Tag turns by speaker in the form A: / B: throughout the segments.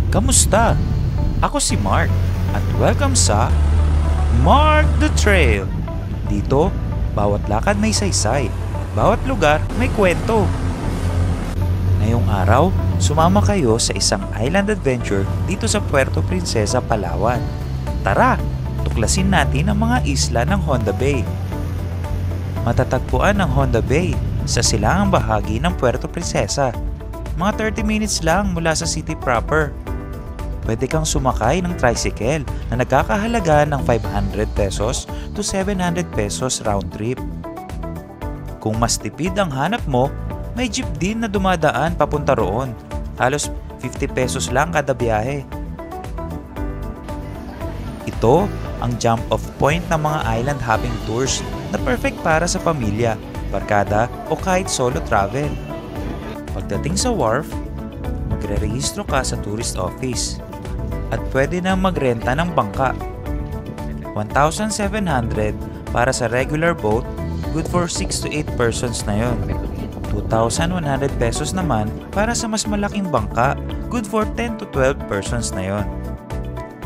A: Kamusta? Ako si Mark at welcome sa Mark the Trail. Dito, bawat lakad may saysay, bawat lugar may kwento. Ngayong araw, sumama kayo sa isang island adventure dito sa Puerto Princesa, Palawan. Tara, tuklasin natin ang mga isla ng Honda Bay. Matatagpuan ang Honda Bay sa silangang bahagi ng Puerto Princesa. Mga 30 minutes lang mula sa city proper. Pwede kang sumakay ng tricycle na nagkakahalaga ng 500 pesos to 700 pesos round trip. Kung mas tipid ang hanap mo, may jeep din na dumadaan papunta roon. Halos 50 pesos lang kada biyahe. Ito ang jump off point ng mga island hopping tours na perfect para sa pamilya, barkada o kahit solo travel. Pagdating sa wharf, magre-rehistro ka sa tourist office at pwede na magrenta ng bangka. 1,700 para sa regular boat, good for 6 to 8 persons na yon. 2,100 pesos naman para sa mas malaking bangka, good for 10 to 12 persons na yon.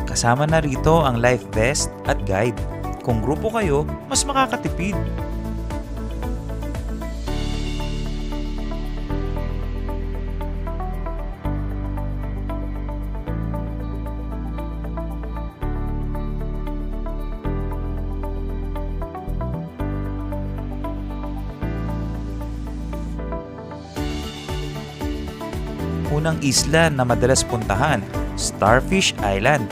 A: Kasama na rito ang life vest at guide. Kung grupo kayo, mas makakatipid. Unang isla na madalas puntahan, Starfish Island.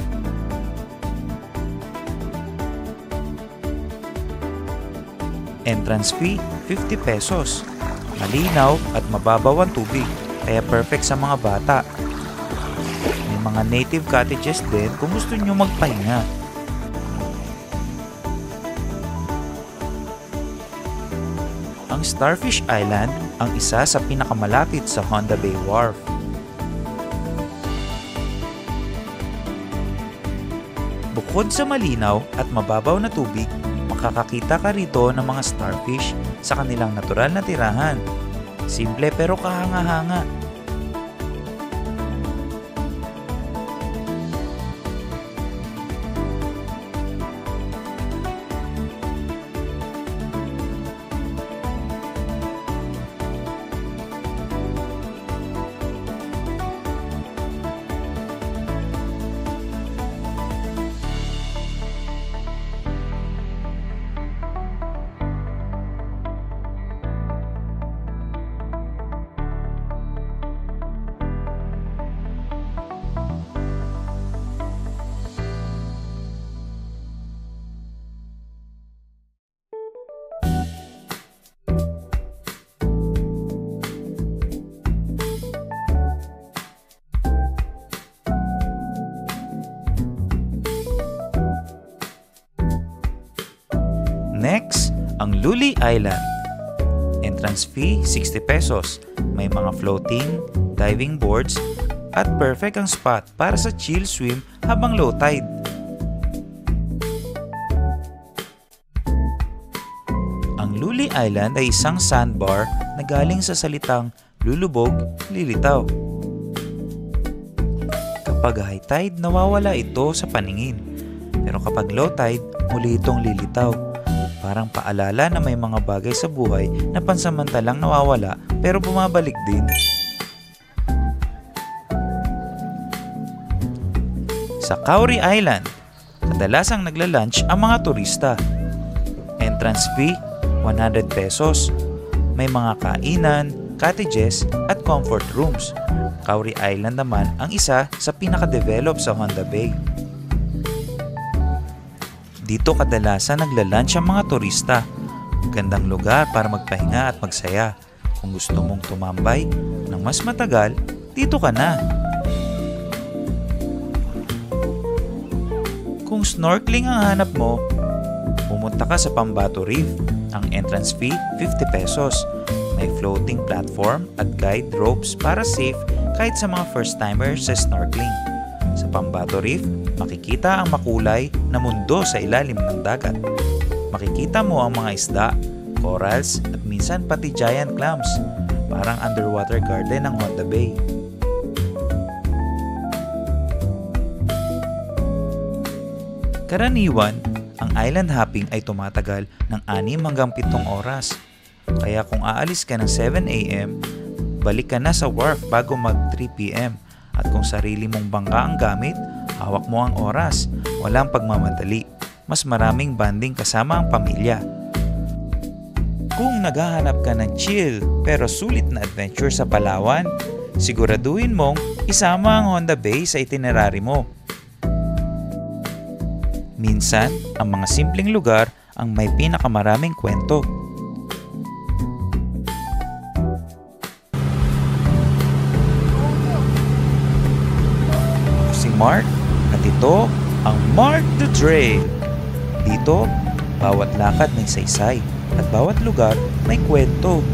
A: Entrance fee, 50 pesos. Malinaw at mababaw ang tubig, kaya perfect sa mga bata. May mga native cottages din kung gusto nyo magpahinga. Ang Starfish Island ang isa sa pinakamalapit sa Honda Bay Wharf. Bukod sa malinaw at mababaw na tubig, makakakita ka rito ng mga starfish sa kanilang natural na tirahan. Simple pero kahanga-hanga. Next, ang Luli Island. Entrance fee, 60 pesos. May mga floating, diving boards, at perfect ang spot para sa chill swim habang low tide. Ang Luli Island ay isang sandbar na galing sa salitang lulubog, lilitaw. Kapag high tide, nawawala ito sa paningin. Pero kapag low tide, muli itong lilitaw. Parang paalala na may mga bagay sa buhay na pansamantalang nawawala pero bumabalik din. Sa Cowrie Island, kadalasang nagla-lunch ang mga turista. Entrance fee, 100 pesos. May mga kainan, cottages at comfort rooms. Cowrie Island naman ang isa sa pinaka-develop sa Honda Bay. Dito kadalasan nagla-lunch ang mga turista. Gandang lugar para magpahinga at magsaya. Kung gusto mong tumambay ng mas matagal, dito ka na. Kung snorkeling ang hanap mo, pumunta ka sa Pambato Reef. Ang entrance fee, 50 pesos. May floating platform at guide ropes para safe kahit sa mga first-timers sa snorkeling. Sa Pambato Reef, makikita ang makulay na mundo sa ilalim ng dagat. Makikita mo ang mga isda, corals at minsan pati giant clams. Parang underwater garden ng Honda Bay. Karaniwan, ang island hopping ay tumatagal ng 6 hanggang 7 oras. Kaya kung aalis ka ng 7 AM, balik ka na sa wharf bago mag 3 PM. At kung sarili mong bangka ang gamit, hawak mo ang oras, walang pagmamadali. Mas maraming banding kasama ang pamilya. Kung naghahanap ka ng chill pero sulit na adventure sa Palawan, siguraduhin mong isama ang Honda Bay sa itinerary mo. Minsan, ang mga simpleng lugar ang may pinakamaraming kwento. Ako si Mark at ito ang Mark the Trail. Dito, bawat lakad may saysay at bawat lugar may kwento.